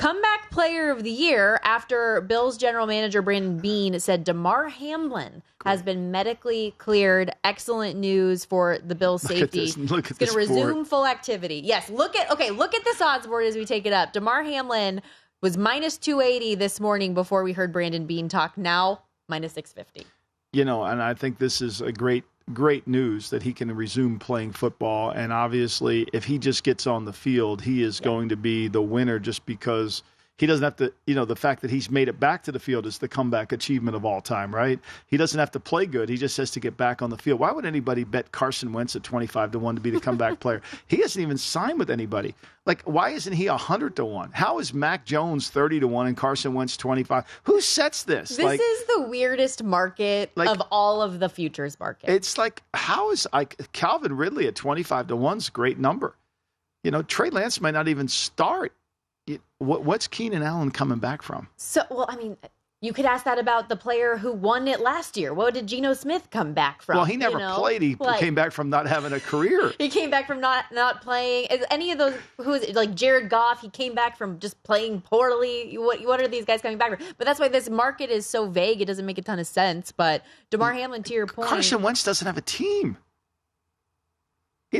Comeback player of the year after Bills general manager Brandon Beane said Damar Hamlin has been medically cleared. Excellent news for the Bills safety. He's going to resume full activity. Yes, look at this odds board as we take it up. Damar Hamlin was minus 280 this morning before we heard Brandon Beane talk. Now minus 650. And I think this is a great news that he can resume playing football. And obviously, if he just gets on the field, he is going to be the winner just because he doesn't have to, the fact that he's made it back to the field is the comeback achievement of all time, right? He doesn't have to play good. He just has to get back on the field. Why would anybody bet Carson Wentz at 25-1 to be the comeback player? He hasn't even signed with anybody. Like, why isn't he 100-1? How is Mac Jones 30-1 and Carson Wentz 25? Who sets this? This is the weirdest market of all of the futures market. It's like, how is Calvin Ridley at 25-1 is a great number. Trey Lance might not even start. What's Keenan Allen coming back from? You could ask that about the player who won it last year. What did Geno Smith come back from? Well, he never played. He came back from not having a career. He came back from not playing. Any of those, who is it, like Jared Goff, he came back from just playing poorly. What are these guys coming back from? But that's why this market is so vague. It doesn't make a ton of sense. But Damar Hamlin, to your point. Carson Wentz doesn't have a team.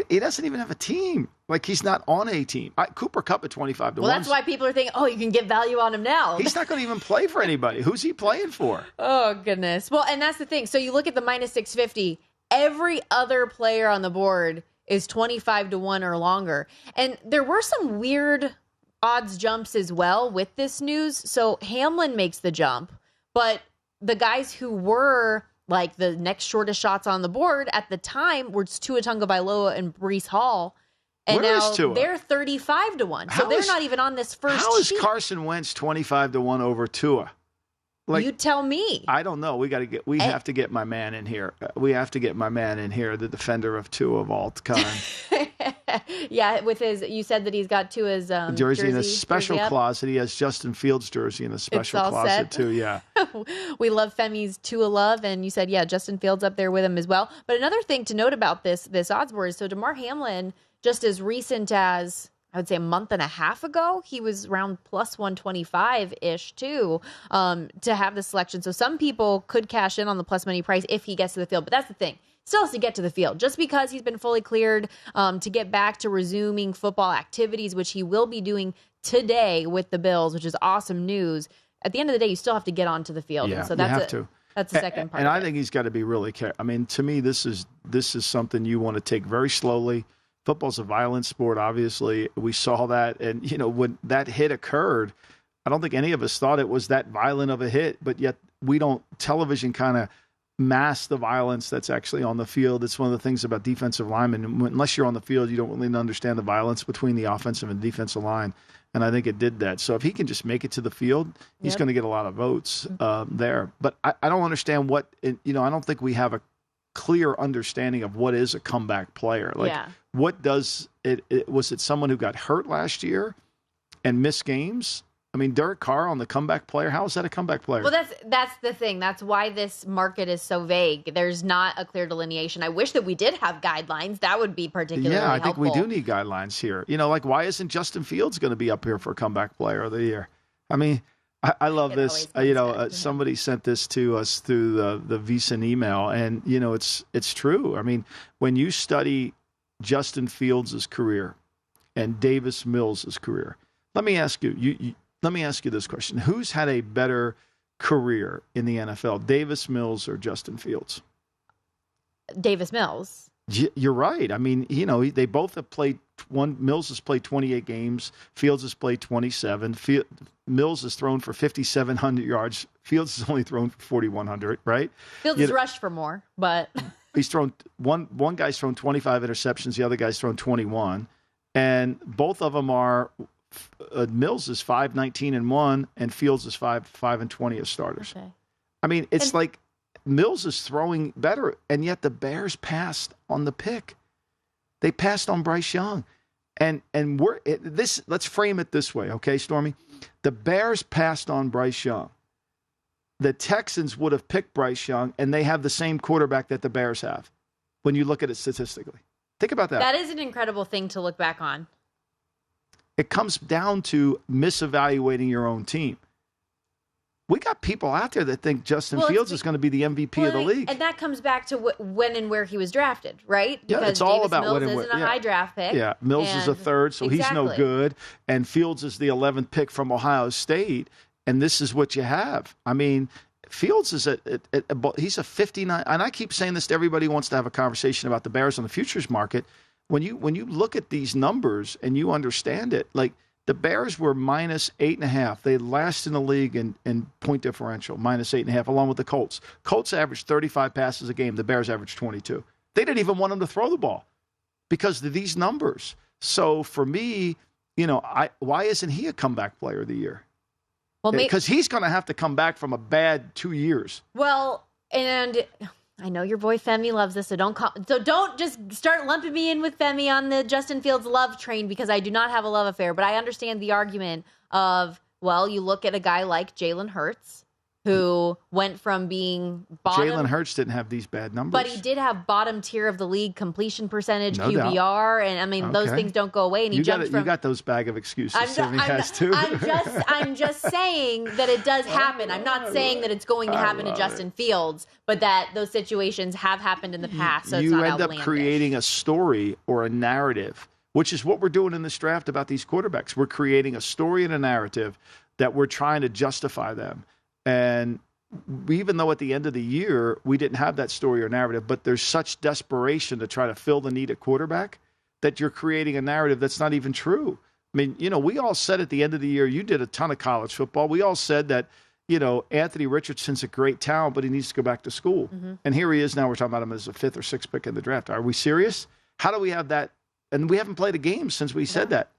He doesn't even have a team. Like, he's not on a team. Cooper Kupp at 25-1. Well, that's why people are thinking, you can get value on him now. He's not going to even play for anybody. Who's he playing for? Oh, goodness. Well, and that's the thing. So you look at the minus 650. Every other player on the board is 25-1 or longer. And there were some weird odds jumps as well with this news. So Hamlin makes the jump. But the guys who were like the next shortest shots on the board at the time were Tua Tagovailoa and Breece Hall. And now they're 35-1. So they're not even on this first sheet. How is Carson Wentz 25-1 over Tua? You tell me. I don't know. We have to get my man in here. We have to get my man in here, the defender of Tua of all time. Yeah, you said that he's got Tua's jersey in a special closet. He has Justin Fields' jersey in a special closet too. Yeah. We love Femi's Tua love, and you said Justin Fields up there with him as well. But another thing to note about this odds board is so Damar Hamlin, just as recent as I would say a month and a half ago, he was around plus 125-ish too, to have the selection. So some people could cash in on the plus money price if he gets to the field. But that's the thing. Still has to get to the field. Just because he's been fully cleared to get back to resuming football activities, which he will be doing today with the Bills, which is awesome news. At the end of the day, you still have to get onto the field. Yeah, and so that's the second part. And I think he's got to be really careful. I mean, to me, this is something you want to take very slowly. Football's a violent sport, obviously. We saw that. And, when that hit occurred, I don't think any of us thought it was that violent of a hit. But yet television kind of masks the violence that's actually on the field. It's one of the things about defensive linemen. Unless you're on the field, you don't really understand the violence between the offensive and defensive line. And I think it did that. So if he can just make it to the field, he's going to get a lot of votes there. But I don't understand I don't think we have a clear understanding of what is a comeback player. What does it was it someone who got hurt last year and missed games? I mean, Derek Carr on the comeback player. How is that a comeback player? Well, that's the thing. That's why this market is so vague. There's not a clear delineation. I wish that we did have guidelines. That would be particularly helpful. Yeah, I think we do need guidelines here. Why isn't Justin Fields going to be up here for comeback player of the year? I mean, I love this. Somebody sent this to us through the VSiN email, and it's true. I mean, when you study Justin Fields' career and Davis Mills' career, let me ask you. Let me ask you this question. Who's had a better career in the NFL, Davis Mills or Justin Fields? Davis Mills. You're right. I mean, they both have played Mills has played 28 games. Fields has played 27. Mills has thrown for 5,700 yards. Fields has only thrown for 4,100, right? Fields has rushed for more, but he's thrown one guy's thrown 25 interceptions. The other guy's thrown 21. And both of them are Mills is 5-19-1, and Fields is 5-20 as starters. Okay. I mean, it's like Mills is throwing better, and yet the Bears passed on the pick. They passed on Bryce Young, and let's frame it this way, okay, Stormy? The Bears passed on Bryce Young. The Texans would have picked Bryce Young, and they have the same quarterback that the Bears have. When you look at it statistically, think about that. That is an incredible thing to look back on. It comes down to misevaluating your own team. We got people out there that think Justin Fields is going to be the MVP of the league. And that comes back to when and where he was drafted, right? Because it's all about Mills when and where. isn't a high draft pick. Yeah, Mills is a third, so he's no good. And Fields is the 11th pick from Ohio State, and this is what you have. I mean, Fields is he's a 59, and I keep saying this to everybody who wants to have a conversation about the Bears on the futures market. When you look at these numbers and you understand it, like, the Bears were minus 8.5. They last in the league in point differential, minus 8.5, along with the Colts. Colts averaged 35 passes a game. The Bears averaged 22. They didn't even want them to throw the ball because of these numbers. So for me, why isn't he a comeback player of the year? Well, because he's going to have to come back from a bad 2 years. Well, and I know your boy Femi loves this, so don't just start lumping me in with Femi on the Justin Fields love train, because I do not have a love affair. But I understand the argument of, well, you look at a guy like Jalen Hurts, who went from being bottom. Jalen Hurts didn't have these bad numbers. But he did have bottom tier of the league completion percentage, no QBR, doubt. And I mean, those things don't go away. And you got those bag of excuses. Has too. I'm just saying that it does happen. I'm not saying that it's going to happen to Justin Fields, but that those situations have happened in the past. So it's not outlandish. You end up creating a story or a narrative, which is what we're doing in this draft about these quarterbacks. We're creating a story and a narrative that we're trying to justify them. And even though at the end of the year, we didn't have that story or narrative, but there's such desperation to try to fill the need at quarterback that you're creating a narrative that's not even true. I mean, we all said at the end of the year, you did a ton of college football. We all said that, Anthony Richardson's a great talent, but he needs to go back to school. Mm-hmm. And here he is now. We're talking about him as a 5th or 6th pick in the draft. Are we serious? How do we have that? And we haven't played a game since we said that.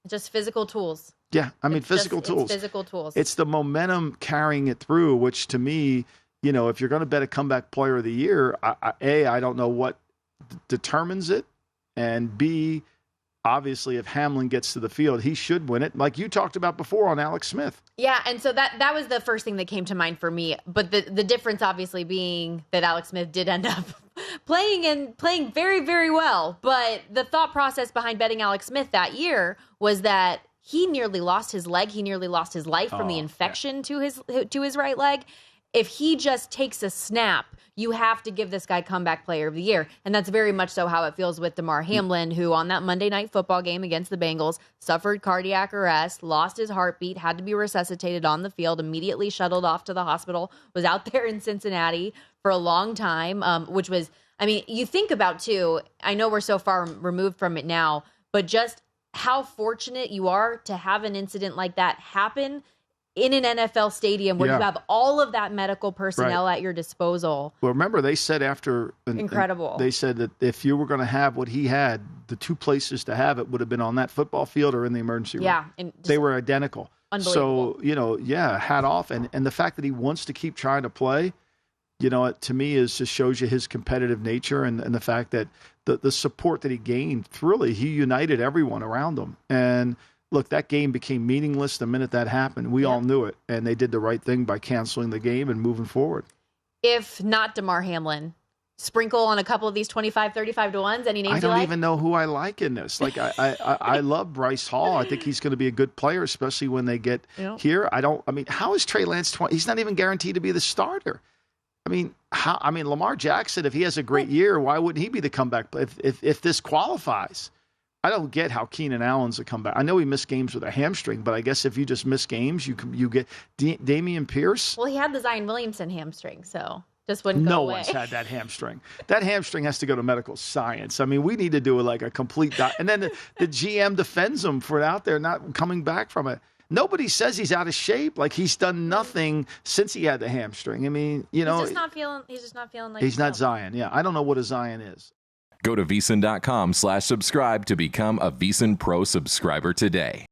Just physical tools. Yeah, I mean, physical tools. It's physical tools. It's the momentum carrying it through, which to me, if you're going to bet a comeback player of the year, I don't know what determines it. And B, obviously, if Hamlin gets to the field, he should win it, like you talked about before on Alex Smith. Yeah, and so that was the first thing that came to mind for me. But the difference, obviously, being that Alex Smith did end up playing very, very well. But the thought process behind betting Alex Smith that year was that he nearly lost his leg. He nearly lost his life from the infection to his right leg. If he just takes a snap, you have to give this guy comeback player of the year. And that's very much so how it feels with Damar Hamlin, who on that Monday Night Football game against the Bengals suffered cardiac arrest, lost his heartbeat, had to be resuscitated on the field, immediately shuttled off to the hospital, was out there in Cincinnati for a long time, which was, I mean, you think about, too, I know we're so far removed from it now, but just how fortunate you are to have an incident like that happen in an NFL stadium where you have all of that medical personnel at your disposal. Well, remember, they said incredible. They said that if you were going to have what he had, the two places to have it would have been on that football field or in the emergency room. Yeah. They were identical. Unbelievable. So, hat off. And the fact that he wants to keep trying to play, to me just shows you his competitive nature and the fact that the support that he gained, he united everyone around him. And look, that game became meaningless the minute that happened. We all knew it, and they did the right thing by canceling the game and moving forward. If not Damar Hamlin, sprinkle on a couple of these 25, 35 to ones. Any names I you like? don't even know who I like in this. Like, I love Bryce Hall. I think he's going to be a good player, especially when they get here. How is Trey Lance 20? He's not even guaranteed to be the starter. Lamar Jackson, if he has a great year, why wouldn't he be the comeback player if this qualifies? I don't get how Keenan Allen's a comeback. I know he missed games with a hamstring, but I guess if you just miss games, you get Damian Pierce. Well, he had the Zion Williamson hamstring, so just wouldn't go away. No one's had that hamstring. That hamstring has to go to medical science. I mean, we need to do a complete and then the GM defends him for out there not coming back from it. Nobody says he's out of shape. Like, he's done nothing since he had the hamstring. I mean, he's just not feeling like he's not Zion. Yeah, I don't know what a Zion is. Go to VSiN.com/subscribe to become a VSiN Pro subscriber today.